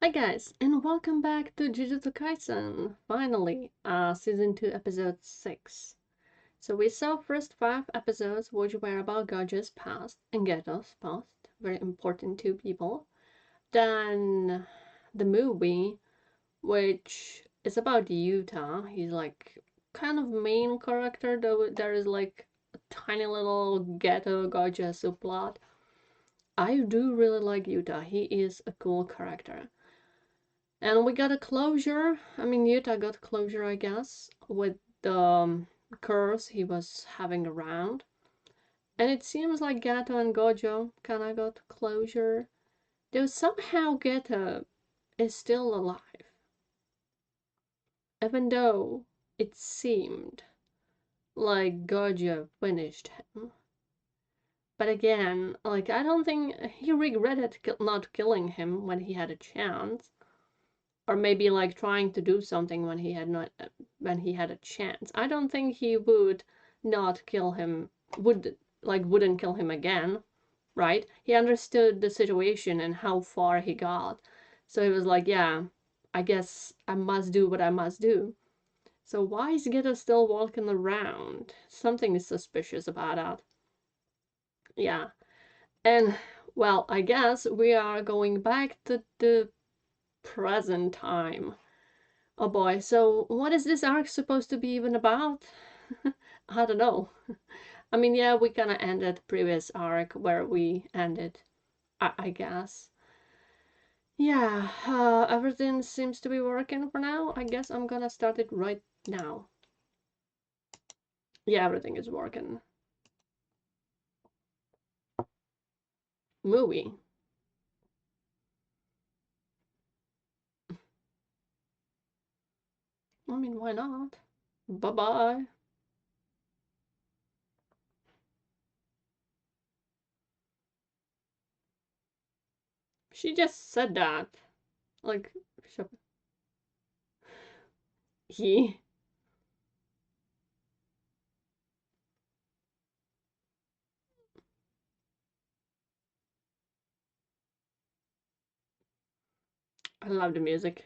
Hi guys, and welcome back to Jujutsu Kaisen. Finally, season 2, episode 6. So we saw first 5 episodes which were about Gojo's past and Geto's past, very important two people. Then the movie, which is about Yuta. He's like kind of main character, though there is like a tiny little Geto Gojo subplot. I do really like Yuta. He is a cool character. And we got a closure. I mean, Yuta got closure, I guess, with the curse he was having around. And it seems like Gato and Gojo kinda got closure. Though somehow Gato is still alive. Even though it seemed like Gojo finished him. But again, like, I don't think he regretted not killing him when he had a chance. Or maybe like trying to do something when he had a chance. I don't think he would not kill him, wouldn't kill him again, right? He understood the situation and how far he got. So he was like, yeah, I guess I must do what I must do. So why is Geto still walking around? Something is suspicious about that. Yeah. And well, I guess we are going back to the present time. Oh boy, so what is this arc supposed to be even about? I don't know. I mean, yeah, we kind of ended previous arc where we ended, I guess. Yeah, everything seems to be working for now. I guess I'm gonna start it right now. Yeah, everything is working. Movie. I mean, why not? Bye-bye. She just said that. Like, he. I love the music.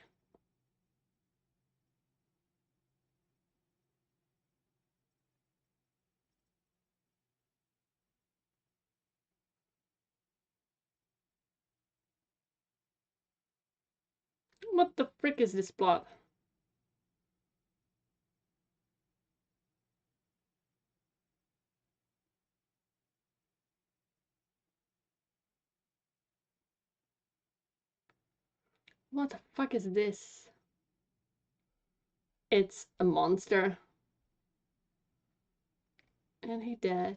What the frick is this plot? What the fuck is this? It's a monster. And he dead.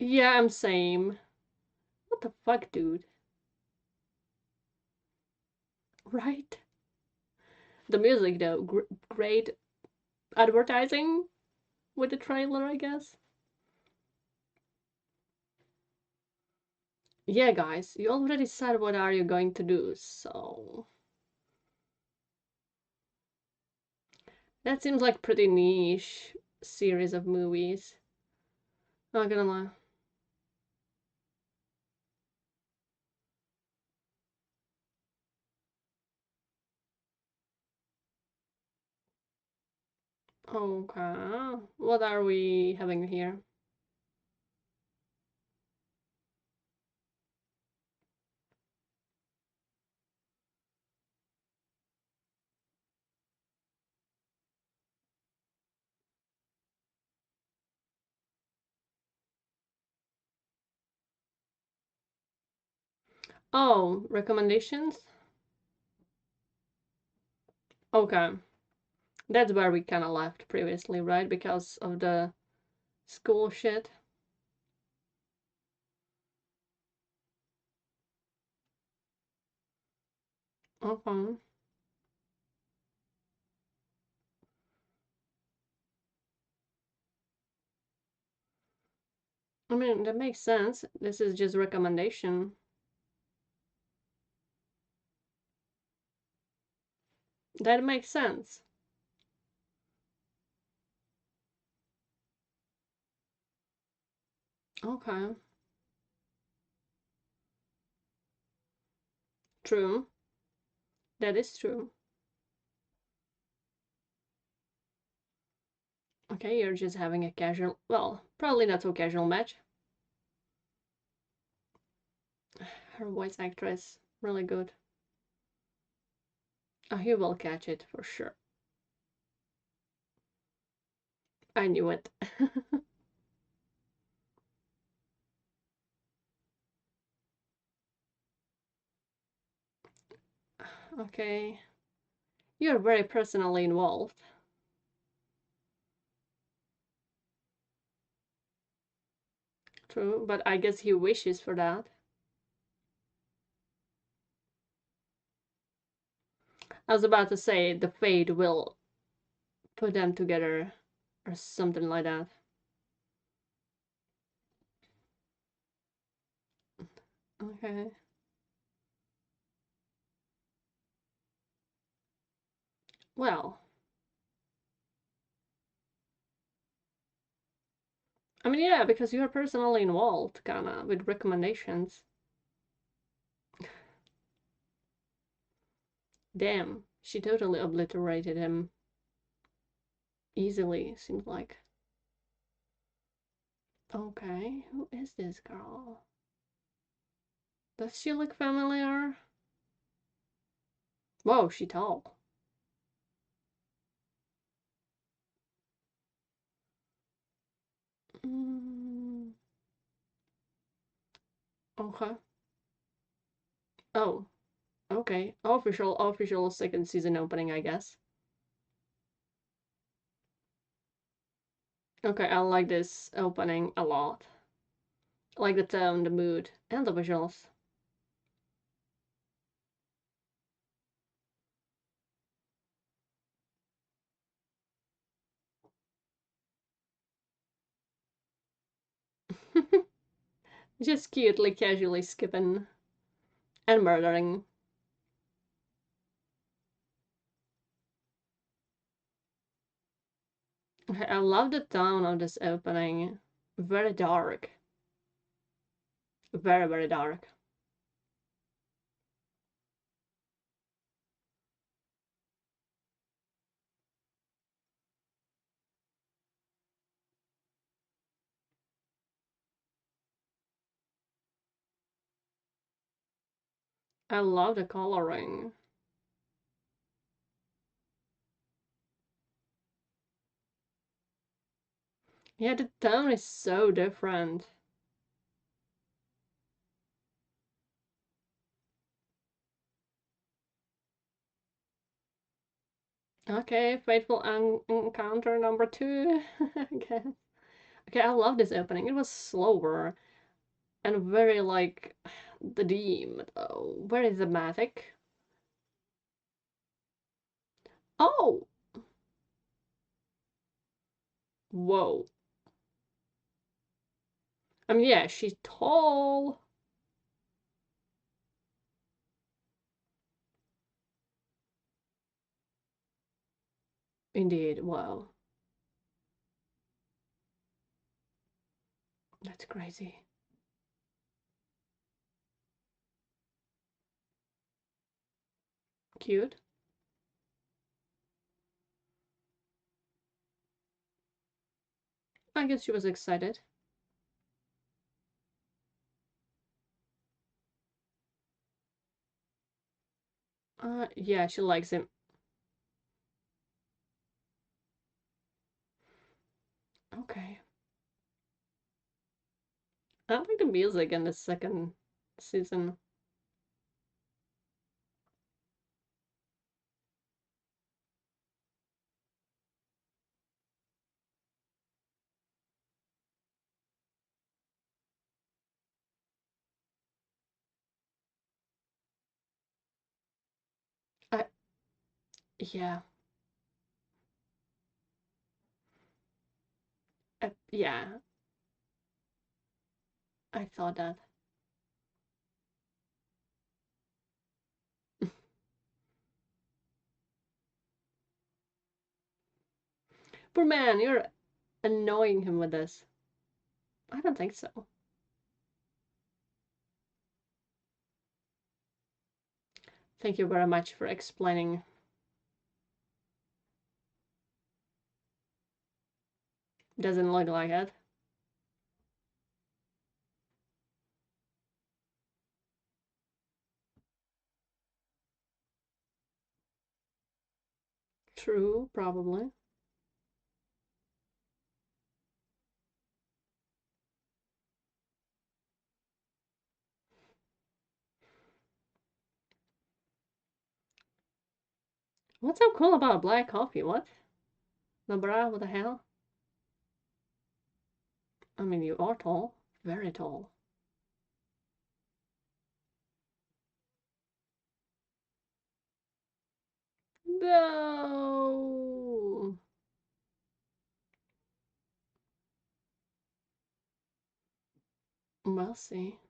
Yeah, I'm same. What the fuck, dude? Right? The music, though, great advertising with the trailer, I guess. Yeah, guys, you already said what are you going to do, so that seems like pretty niche series of movies. Not gonna lie. Okay, what are we having here? Oh, recommendations? Okay, that's where we kind of left previously, right? Because of the school shit. Okay. I mean, that makes sense. This is just recommendation. That makes sense. Okay. True. That is true. Okay, you're just having a casual, well, probably not so casual match. Her voice actress, really good. Oh, he will catch it for sure. I knew it. Okay. You're very personally involved. True, but I guess he wishes for that. I was about to say the fate will put them together or something like that. Okay. Well, I mean, yeah, because you're personally involved, kinda, with recommendations. Damn, she totally obliterated him easily, seems like. Okay, who is this girl? Does she look familiar? Whoa, she tall. Mm, okay. Oh, okay. Official second season opening, I guess. Okay, I like this opening a lot. I like the tone, the mood, and the visuals. Just cutely, casually skipping and murdering. Okay, I love the tone of this opening. Very dark. Very, very dark. I love the coloring. Yeah, the tone is so different. Okay, fateful encounter number two. Okay. Okay, I love this opening. It was slower and very like the theme, though. Very thematic. Oh, whoa. I mean, yeah, she's tall. Indeed, wow. That's crazy. Cute. I guess she was excited. Yeah, she likes him. Okay. I like the music in the second season. I, yeah, yeah, I thought that. Poor man, you're annoying him with this. I don't think so. Thank you very much for explaining. Doesn't look like it. True, probably. What's so cool about black coffee? What? Nabra, what the hell? I mean, you are tall. Very tall. No! We'll see.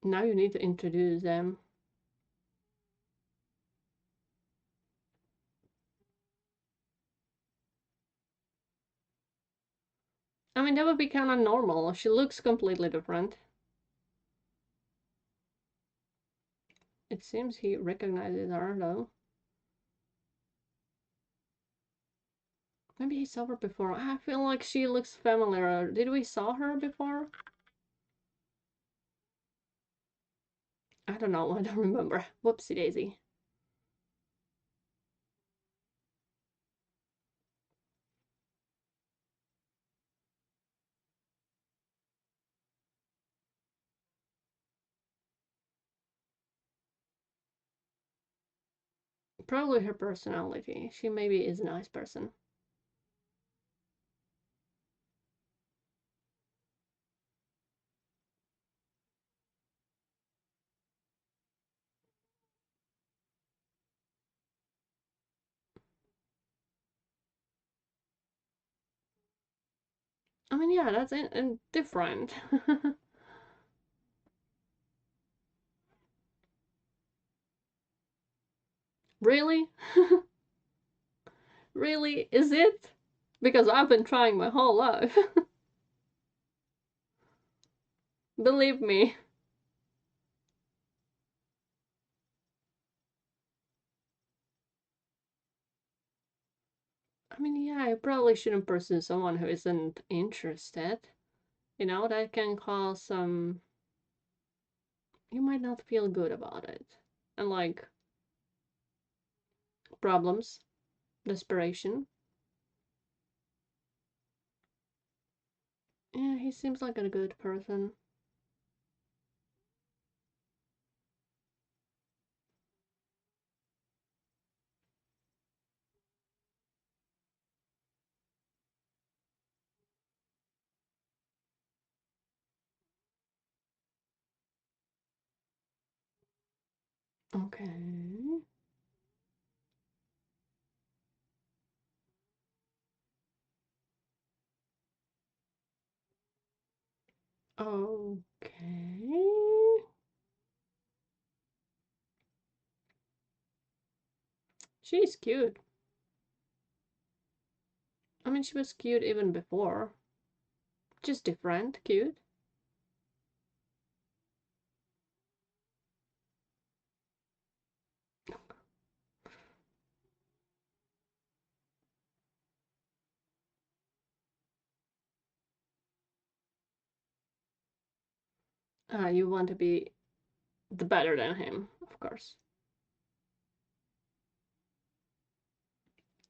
Now you need to introduce them. I mean, that would be kind of normal. She looks completely different. It seems he recognizes her, though. Maybe he saw her before. I feel like she looks familiar. Did we saw her before? I don't know. I don't remember. Whoopsie daisy. Probably her personality. She maybe is a nice person. I mean, yeah, that's different. Really? Really? Is it? Because I've been trying my whole life. Believe me. I mean, yeah, I probably shouldn't pursue someone who isn't interested. You know, that can cause some. You might not feel good about it. And like problems, desperation. Yeah, he seems like a good person. Okay. Okay. She's cute. I mean, she was cute even before. Just different, cute. You want to be the better than him, of course.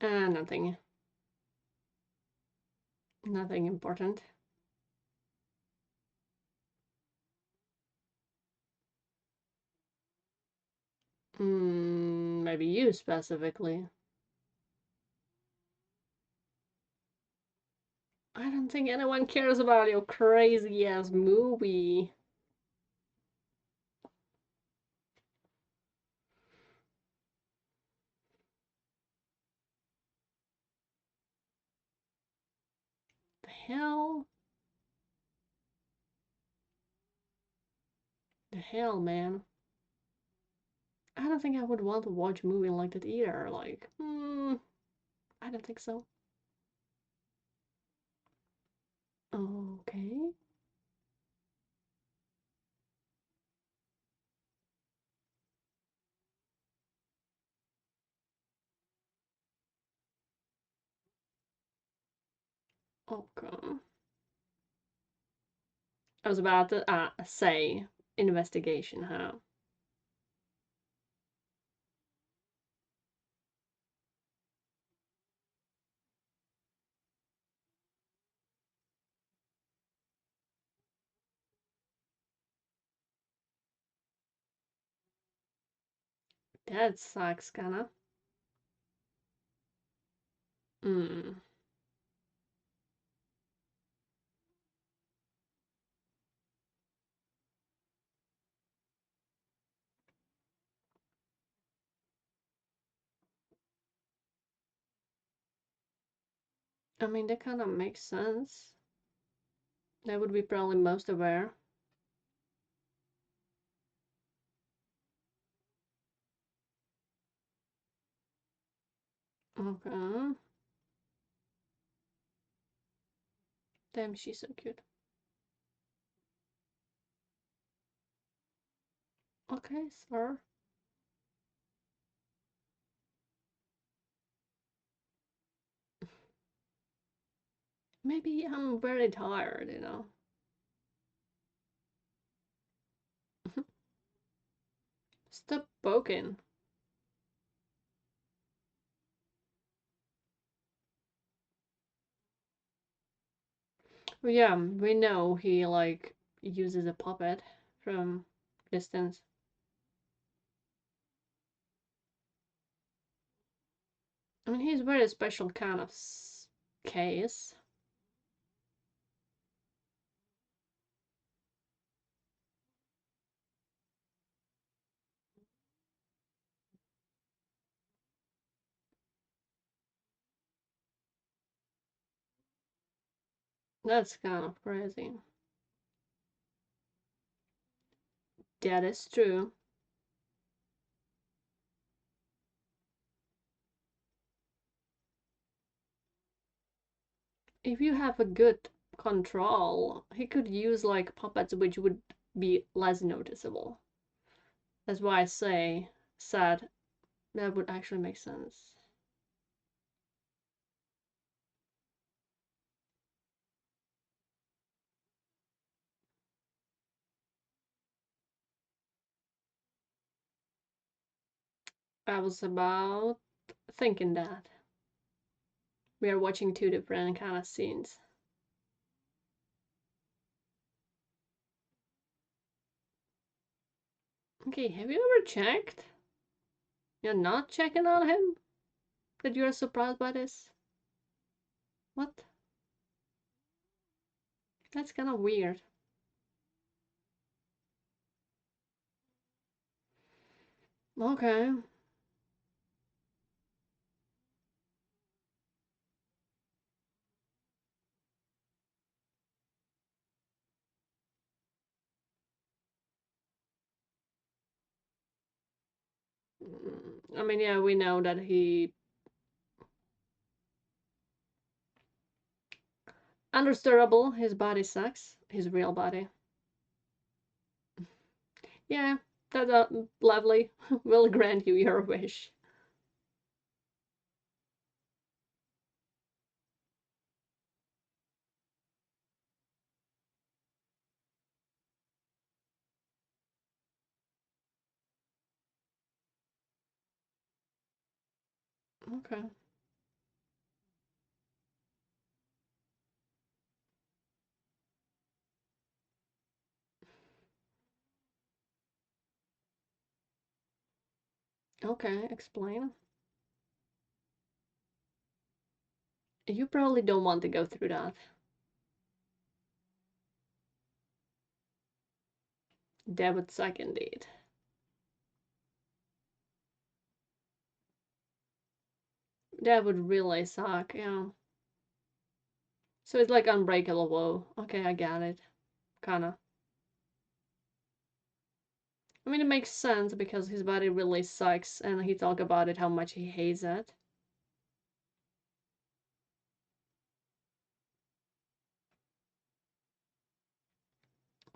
Nothing. Nothing important. Maybe you specifically. I don't think anyone cares about your crazy ass movie. The hell? The hell, man? I don't think I would want to watch a movie like that either. Like, I don't think so. Okay. Okay. I was about to say investigation, huh? That sucks, kinda. Hmm. I mean, that kind of makes sense. That would be probably most aware. Okay. Damn, she's so cute. Okay, sir. Maybe I'm very tired, you know. Stop poking. Well, yeah, we know he like uses a puppet from distance. I mean, he's a very special kind of case. That's kind of crazy. That is true. If you have a good control, he could use like puppets which would be less noticeable. That's why I say sad. That would actually make sense. I was about thinking that. We are watching two different kind of scenes. Okay, have you ever checked? You're not checking on him? That you're surprised by this? What? That's kind of weird. Okay. I mean, yeah, we know that he understandable. His body sucks. His real body. Yeah, that's lovely. We'll grant you your wish. Okay. Okay, explain. You probably don't want to go through that. That would suck indeed. That would really suck, yeah. So it's like unbreakable woe. Okay, I got it. Kinda. I mean, it makes sense because his body really sucks and he talk about it how much he hates it.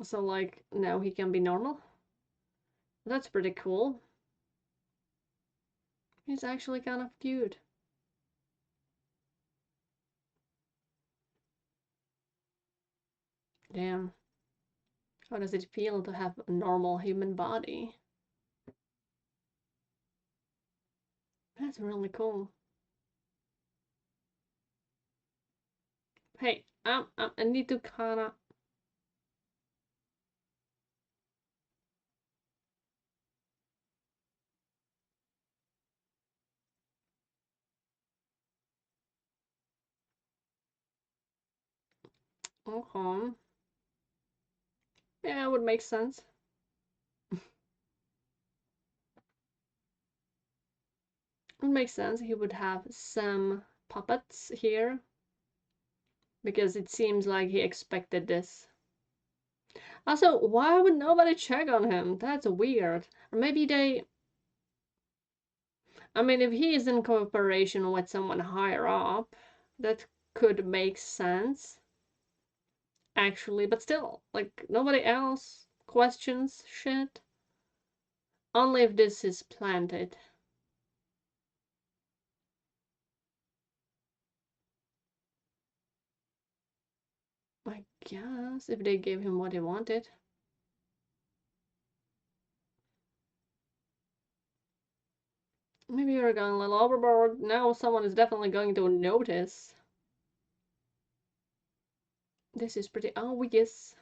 So, like, now he can be normal? That's pretty cool. He's actually kind of cute. Damn. How does it feel to have a normal human body? That's really cool. Hey, I need to kinda... Okay. Yeah, it would make sense. It makes sense. He would have some puppets here. Because it seems like he expected this. Also, why would nobody check on him? That's weird. Or maybe they... I mean, if he is in cooperation with someone higher up, that could make sense. Actually, but still, like, nobody else questions shit. Only if this is planted. I guess, if they gave him what he wanted. Maybe you're going a little overboard. Now someone is definitely going to notice. This is pretty obvious.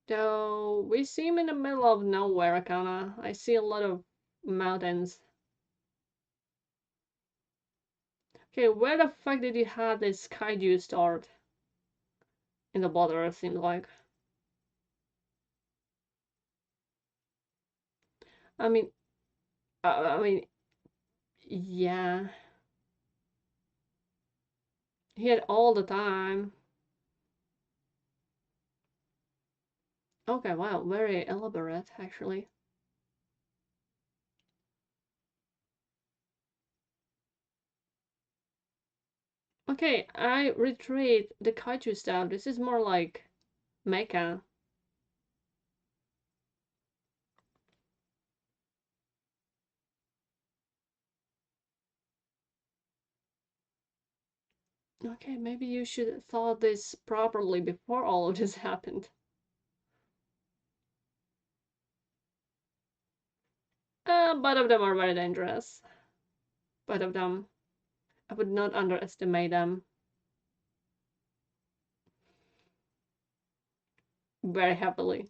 Though we seem in the middle of nowhere, kinda. I see a lot of mountains. Okay, where the fuck did you have this kaiju start? In the border, it seems like. I mean, I mean, yeah. He had all the time. Okay, wow, very elaborate, actually. Okay, I retreat the kaiju stuff. This is more like mecha. Okay, maybe you should have thought this properly before all of this happened. Both of them are very dangerous. Both of them. I would not underestimate them. Very heavily.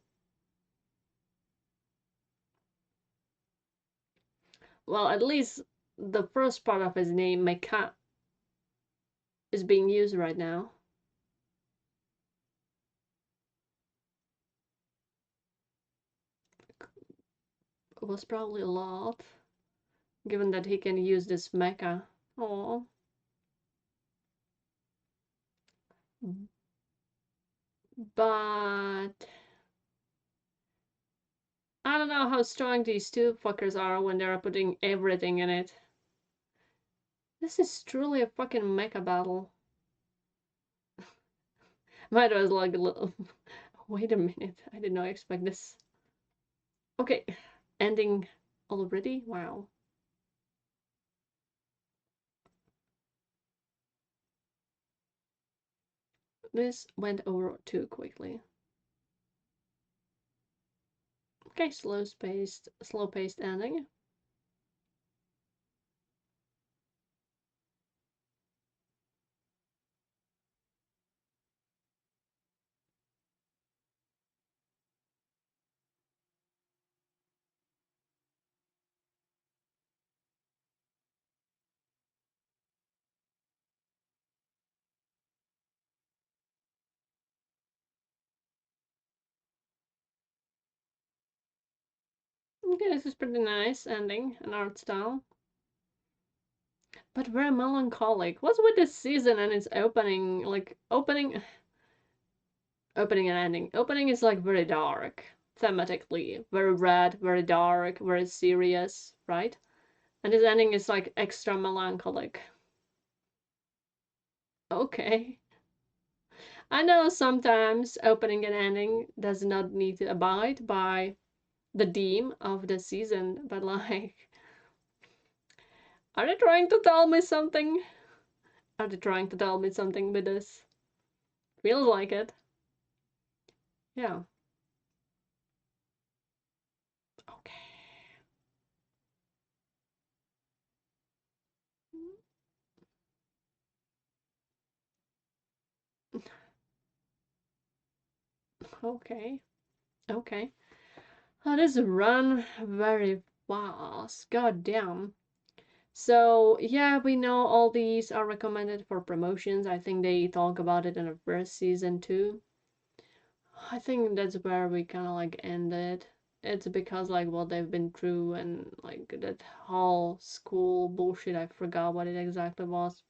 Well, at least the first part of his name, Mecha, is being used right now. It was probably a lot, given that he can use this mecha. Oh. But I don't know how strong these two fuckers are when they're putting everything in it. This is truly a fucking mecha battle. Might as well like a little. Wait a minute, I did not expect this. Okay, ending already? Wow. This went over too quickly. Okay, slow paced ending. Okay, this is pretty nice ending and art style. But very melancholic. What's with this season and its opening? Like, opening and ending. Opening is like very dark, thematically. Very red, very dark, very serious, right? And this ending is like extra melancholic. Okay. I know sometimes opening and ending does not need to abide by the theme of the season, but like, are they trying to tell me something? Are they trying to tell me something with this? Feels like it. Yeah. Okay. Okay. Okay. Oh, this run very fast. God damn. So, yeah, we know all these are recommended for promotions. I think they talk about it in the first season too. I think that's where we kind of like ended. It's because like what they've been through and like that whole school bullshit. I forgot what it exactly was.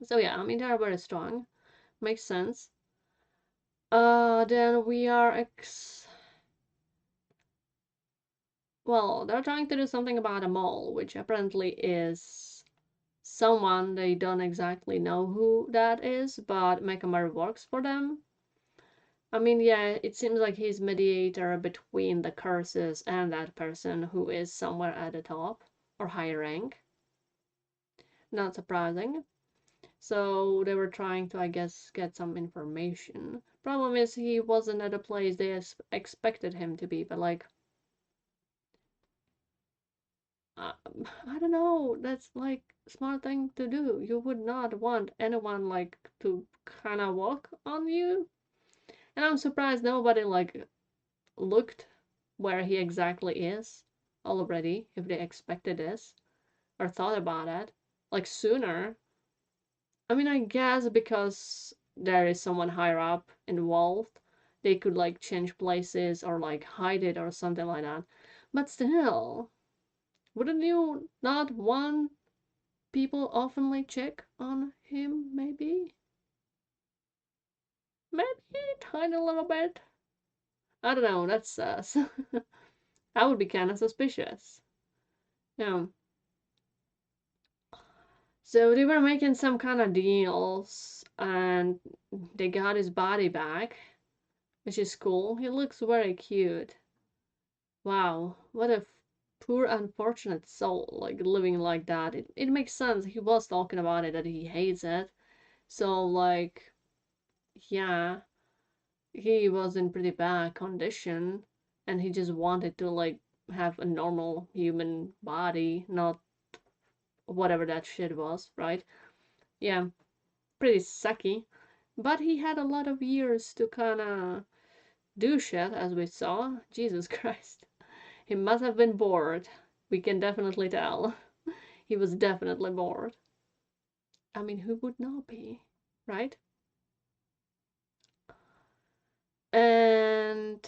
So yeah, I mean they're very strong. Makes sense. Then we are well, they're trying to do something about a mole, which apparently is someone they don't exactly know who that is, but Mechamaru works for them. I mean, yeah, it seems like he's mediator between the curses and that person who is somewhere at the top or higher rank. Not surprising. So they were trying to, I guess, get some information. Problem is, he wasn't at a place they expected him to be, but like, uh, I don't know. That's like smart thing to do. You would not want anyone like to kind of walk on you. And I'm surprised nobody like looked where he exactly is already, if they expected this or thought about it, like sooner. I mean, I guess because there is someone higher up involved, they could like change places or like hide it or something like that. But still, wouldn't you not want people oftenly check on him, maybe? Maybe tiny little bit. I don't know, that's sus. I would be kind of suspicious. Yeah. So they were making some kind of deals and they got his body back, which is cool. He looks very cute. Wow, what a poor unfortunate soul, like living like that. It makes sense. He was talking about it that he hates it. So like, yeah, he was in pretty bad condition and he just wanted to like have a normal human body, not whatever that shit was, right? Yeah, pretty sucky. But he had a lot of years to kinda do shit, as we saw. Jesus Christ. He must have been bored. We can definitely tell. He was definitely bored. I mean, who would not be, right? And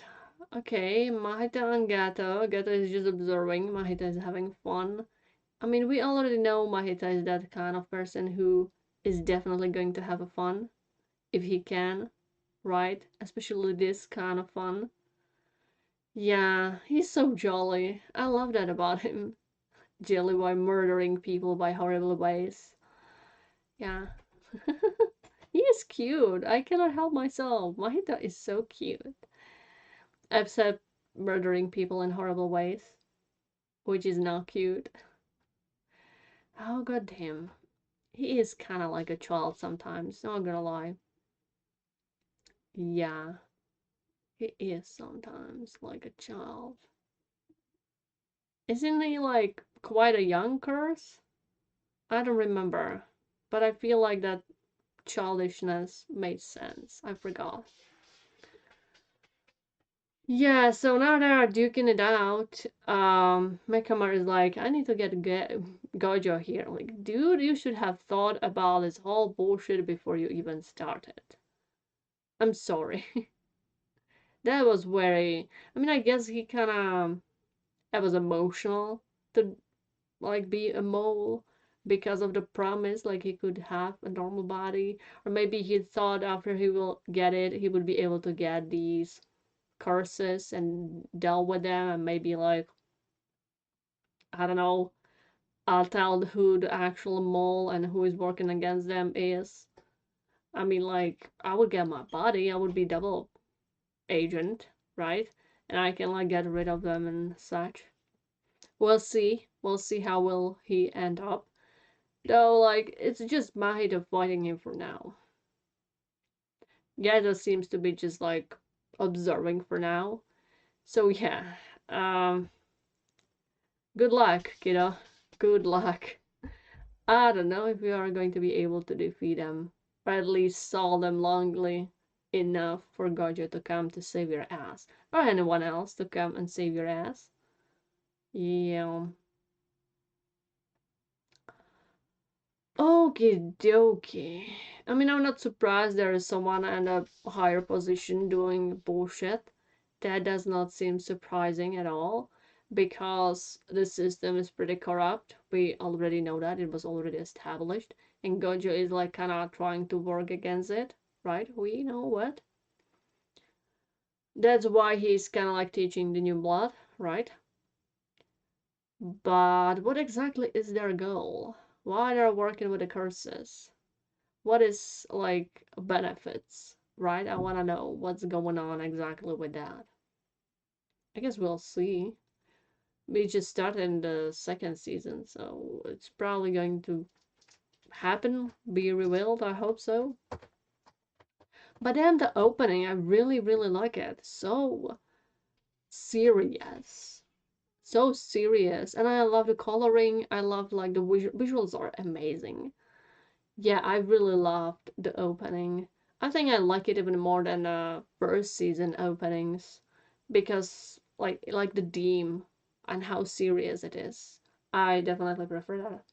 okay, Mahita and Gato. Gato is just observing. Mahita is having fun. I mean, we already know Mahita is that kind of person who is definitely going to have a fun if he can, right? Especially this kind of fun. Yeah, he's so jolly. I love that about him. Jelly by murdering people by horrible ways. Yeah. He is cute. I cannot help myself. Mahita is so cute. Except murdering people in horrible ways, which is not cute. Oh, goddamn. He is kind of like a child sometimes, not gonna lie. Yeah, he is sometimes like a child. Isn't he like quite a young curse? I don't remember, but I feel like that childishness made sense. I forgot. Yeah, so now they are duking it out. Mechamaru is like, I need to get Gojo here. Like, dude, you should have thought about this whole bullshit before you even started. I'm sorry. That was very. I mean, I guess he kind of. It was emotional to like be a mole because of the promise, like he could have a normal body, or maybe he thought after he will get it, he would be able to get these curses and deal with them, and maybe like I don't know, I'll tell who the actual mole and who is working against them is. I mean, like, I would get my body, I would be double agent, right? And I can, like, get rid of them and such. We'll see. We'll see how will he end up. Though, like, it's just Mahito avoiding him for now. Yato seems to be just, like, observing for now. So, yeah. Good luck, kiddo. Good luck. I don't know if we are going to be able to defeat them, or at least solve them longly enough for Gojo to come to save your ass, or anyone else to come and save your ass. Yeah. Okie dokie. I mean, I'm not surprised there is someone in a higher position doing bullshit. That does not seem surprising at all because the system is pretty corrupt. We already know that, it was already established. And Gojo is like kind of trying to work against it, right? We know what. That's why he's kind of like teaching the new blood, right? But what exactly is their goal? Why they're working with the curses? What is like benefits, right? I want to know what's going on exactly with that. I guess we'll see. We just started in the second season, so it's probably going to happen, be revealed. I hope so. But then the opening, I really, really like it. So serious. So serious. And I love the coloring. I love like the visuals are amazing. Yeah, I really loved the opening. I think I like it even more than the first season openings because like the theme and how serious it is. I definitely prefer that.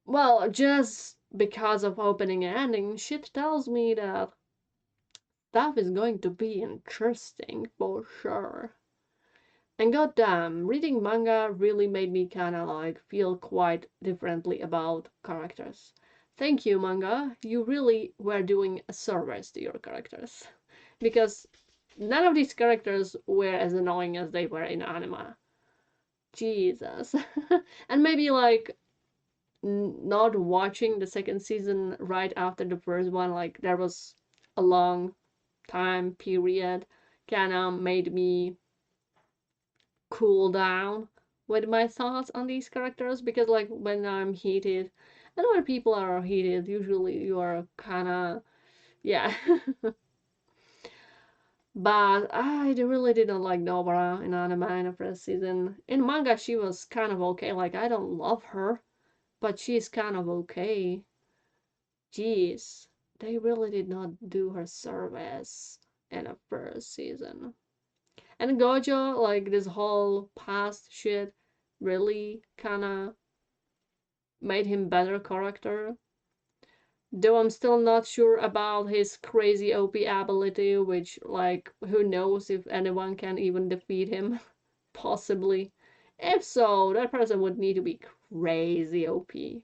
Well, just because of opening and ending, shit tells me that stuff is going to be interesting for sure. And goddamn, reading manga really made me kinda like feel quite differently about characters. Thank you, manga. You really were doing a service to your characters. Because none of these characters were as annoying as they were in anime. Jesus. And maybe like not watching the second season right after the first one, like there was a long time period, kinda made me cool down with my thoughts on these characters because like when I'm heated and when people are heated usually you are kind of yeah. But I really didn't like Nobara in anime in the first season. In manga she was kind of okay, like I don't love her but she's kind of okay. Jeez, they really did not do her service in the first season. And Gojo, like this whole past shit, really kinda made him better character. Though I'm still not sure about his crazy OP ability, which like who knows if anyone can even defeat him. Possibly. If so, that person would need to be crazy OP.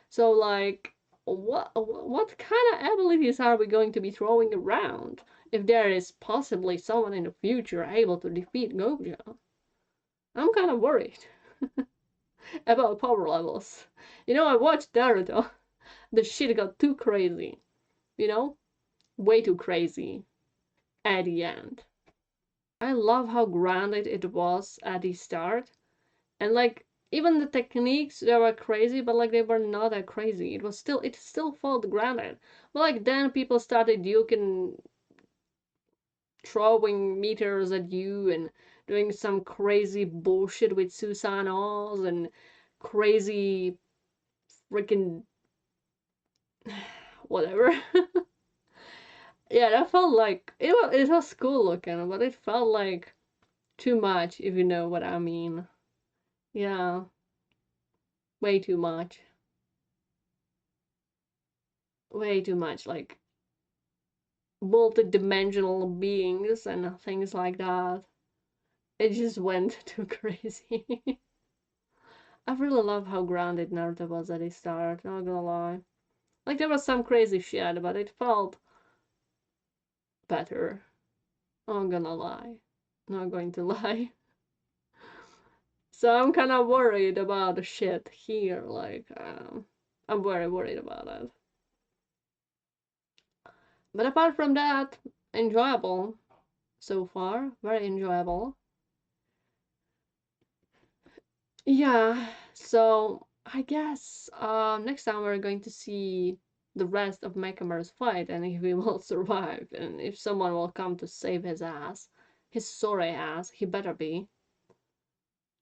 So like what kind of abilities are we going to be throwing around if there is possibly someone in the future able to defeat Gojo? I'm kind of worried about power levels. You know, I watched Naruto. The shit got too crazy. You know? Way too crazy at the end. I love how grounded it was at the start. And like even the techniques they were crazy, but like they were not that crazy. It still felt grounded. But like then people started duking, throwing meters at you and doing some crazy bullshit with Susanos and crazy freaking whatever. Yeah, that felt like it was cool looking, but it felt like too much if you know what I mean. Yeah, way too much. Way too much like multi-dimensional beings and things like that. It just went too crazy. I really love how grounded Naruto was at the start, not gonna lie. Like there was some crazy shit, but it felt better. Not gonna lie. Not going to lie. So I'm kind of worried about the shit here. Like, I'm very worried about it. But apart from that, enjoyable so far. Very enjoyable. Yeah, so I guess next time we're going to see the rest of Mechamaru's fight and if he will survive and if someone will come to save his ass. His sorry ass, he better be.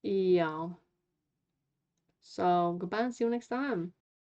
Yeah. So goodbye and see you next time.